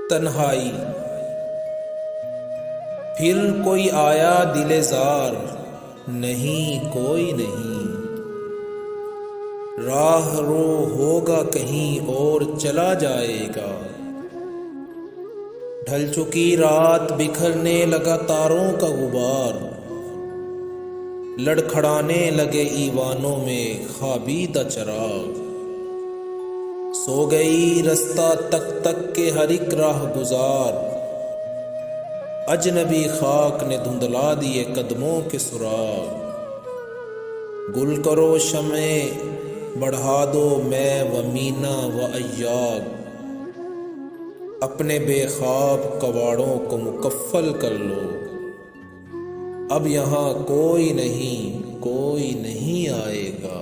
تنہائی۔ پھر کوئی آیا دل زار، نہیں کوئی نہیں، راہ رو ہوگا کہیں اور چلا جائے گا۔ ڈھل چکی رات، بکھرنے لگا تاروں کا غبار، لڑکھڑانے لگے ایوانوں میں خوابیدہ چراغ۔ سو گئی رستہ تک تک کے ہر ایک راہ گزار، اجنبی خاک نے دھندلا دیے قدموں کے سراغ۔ گل کرو شمع بڑھا دو میں و مینا و ایاغ، اپنے بے خواب کواڑوں کو مکفل کر لو، اب یہاں کوئی نہیں آئے گا۔